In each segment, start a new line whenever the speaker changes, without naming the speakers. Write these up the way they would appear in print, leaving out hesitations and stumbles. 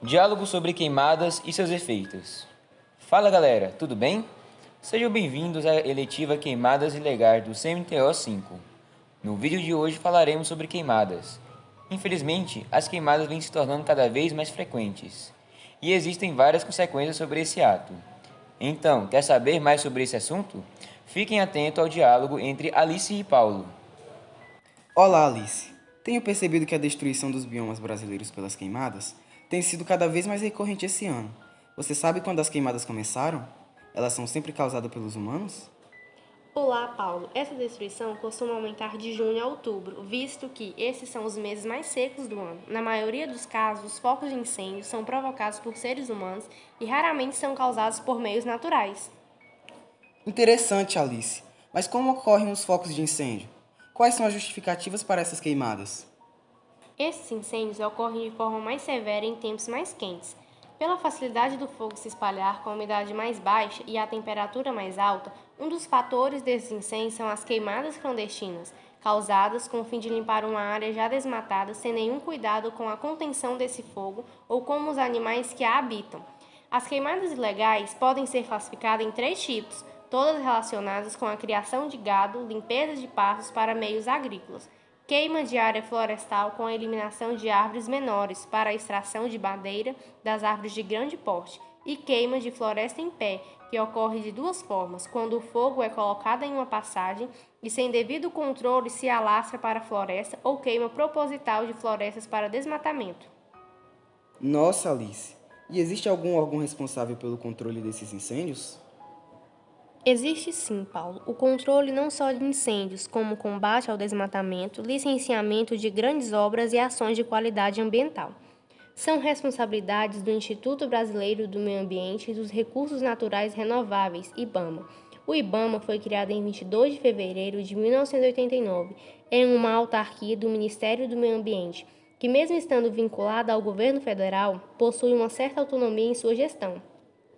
Diálogo sobre queimadas e seus efeitos. Fala galera, tudo bem? Sejam bem-vindos à eletiva Queimadas Ilegais do CMTO 5. No vídeo de hoje falaremos sobre queimadas. Infelizmente, as queimadas vêm se tornando cada vez mais frequentes e existem várias consequências sobre esse ato. Então, quer saber mais sobre esse assunto? Fiquem atentos ao diálogo entre Alice e Paulo.
Olá, Alice. Tenho percebido que a destruição dos biomas brasileiros pelas queimadas tem sido cada vez mais recorrente esse ano. Você sabe quando as queimadas começaram? Elas são sempre causadas pelos humanos?
Olá, Paulo. Essa destruição costuma aumentar de junho a outubro, visto que esses são os meses mais secos do ano. Na maioria dos casos, os focos de incêndio são provocados por seres humanos e raramente são causados por meios naturais.
Interessante, Alice. Mas como ocorrem os focos de incêndio? Quais são as justificativas para essas queimadas?
Esses incêndios ocorrem de forma mais severa em tempos mais quentes. Pela facilidade do fogo se espalhar com a umidade mais baixa e a temperatura mais alta, um dos fatores desses incêndios são as queimadas clandestinas, causadas com o fim de limpar uma área já desmatada sem nenhum cuidado com a contenção desse fogo ou com os animais que a habitam. As queimadas ilegais podem ser classificadas em três tipos, todas relacionadas com a criação de gado, limpeza de pastos para meios agrícolas. Queima de área florestal com a eliminação de árvores menores para a extração de madeira das árvores de grande porte e queima de floresta em pé, que ocorre de duas formas, quando o fogo é colocado em uma passagem e sem devido controle se alastra para a floresta ou queima proposital de florestas para desmatamento.
Nossa, Alice. E existe algum órgão responsável pelo controle desses incêndios?
Existe sim, Paulo, o controle não só de incêndios, como combate ao desmatamento, licenciamento de grandes obras e ações de qualidade ambiental. São responsabilidades do Instituto Brasileiro do Meio Ambiente e dos Recursos Naturais Renováveis, IBAMA. O IBAMA foi criado em 22 de fevereiro de 1989, em uma autarquia do Ministério do Meio Ambiente, que mesmo estando vinculada ao governo federal, possui uma certa autonomia em sua gestão.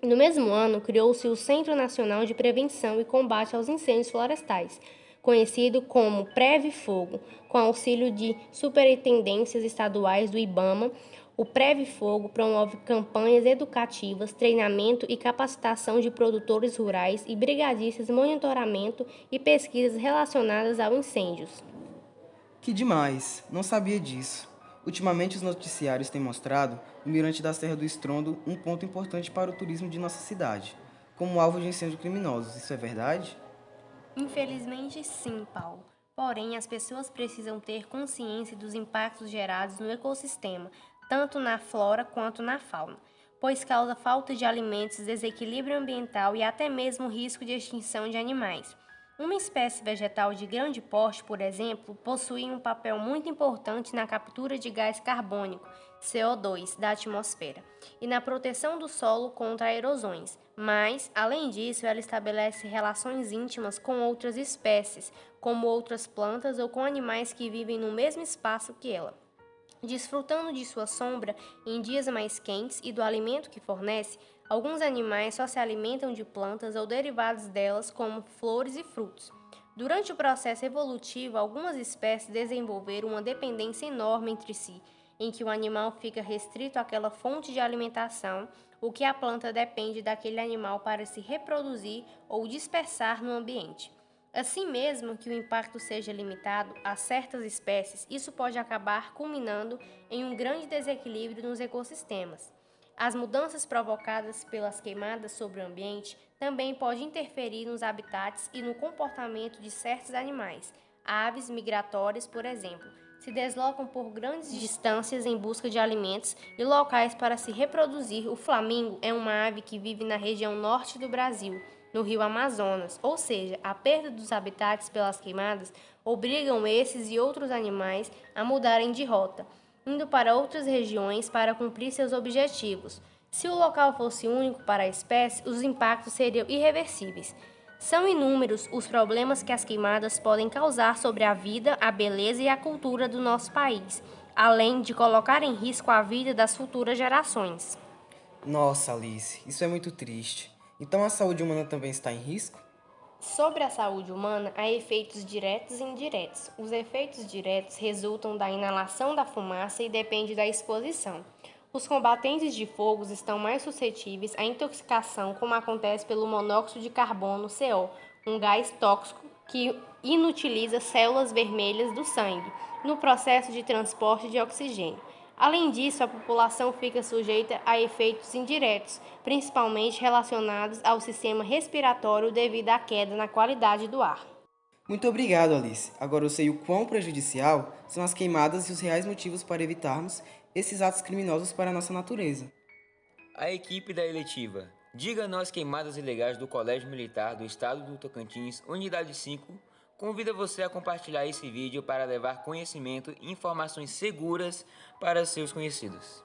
No mesmo ano, criou-se o Centro Nacional de Prevenção e Combate aos Incêndios Florestais, conhecido como Preve-Fogo, com auxílio de superintendências estaduais do IBAMA. O Preve-Fogo promove campanhas educativas, treinamento e capacitação de produtores rurais e brigadistas, monitoramento e pesquisas relacionadas aos incêndios.
Que demais! Não sabia disso. Ultimamente, os noticiários têm mostrado o Mirante da Serra do Estrondo um ponto importante para o turismo de nossa cidade, como alvo de incêndios criminosos. Isso é verdade?
Infelizmente, sim, Paulo. Porém, as pessoas precisam ter consciência dos impactos gerados no ecossistema, tanto na flora quanto na fauna, pois causa falta de alimentos, desequilíbrio ambiental e até mesmo risco de extinção de animais. Uma espécie vegetal de grande porte, por exemplo, possui um papel muito importante na captura de gás carbônico, CO2, da atmosfera, e na proteção do solo contra erosões. Mas, além disso, ela estabelece relações íntimas com outras espécies, como outras plantas ou com animais que vivem no mesmo espaço que ela. Desfrutando de sua sombra em dias mais quentes e do alimento que fornece, alguns animais só se alimentam de plantas ou derivados delas, como flores e frutos. Durante o processo evolutivo, algumas espécies desenvolveram uma dependência enorme entre si, em que o animal fica restrito àquela fonte de alimentação, o que a planta depende daquele animal para se reproduzir ou dispersar no ambiente. Assim mesmo que o impacto seja limitado a certas espécies, isso pode acabar culminando em um grande desequilíbrio nos ecossistemas. As mudanças provocadas pelas queimadas sobre o ambiente também podem interferir nos habitats e no comportamento de certos animais. Aves migratórias, por exemplo, se deslocam por grandes distâncias em busca de alimentos e locais para se reproduzir. O flamingo é uma ave que vive na região norte do Brasil, no rio Amazonas, ou seja, a perda dos habitats pelas queimadas obrigam esses e outros animais a mudarem de rota, indo para outras regiões para cumprir seus objetivos. Se o local fosse único para a espécie, os impactos seriam irreversíveis. São inúmeros os problemas que as queimadas podem causar sobre a vida, a beleza e a cultura do nosso país, além de colocar em risco a vida das futuras gerações.
Nossa, Alice, isso é muito triste. Então a saúde humana também está em risco?
Sobre a saúde humana, há efeitos diretos e indiretos. Os efeitos diretos resultam da inalação da fumaça e dependem da exposição. Os combatentes de fogos estão mais suscetíveis à intoxicação, como acontece pelo monóxido de carbono, CO, um gás tóxico que inutiliza células vermelhas do sangue no processo de transporte de oxigênio. Além disso, a população fica sujeita a efeitos indiretos, principalmente relacionados ao sistema respiratório devido à queda na qualidade do ar.
Muito obrigado, Alice. Agora eu sei o quão prejudicial são as queimadas e os reais motivos para evitarmos esses atos criminosos para a nossa natureza.
A equipe da eletiva Diga Não às Queimadas Ilegais do Colégio Militar do Estado do Tocantins, Unidade 5, convida você a compartilhar esse vídeo para levar conhecimento e informações seguras para seus conhecidos.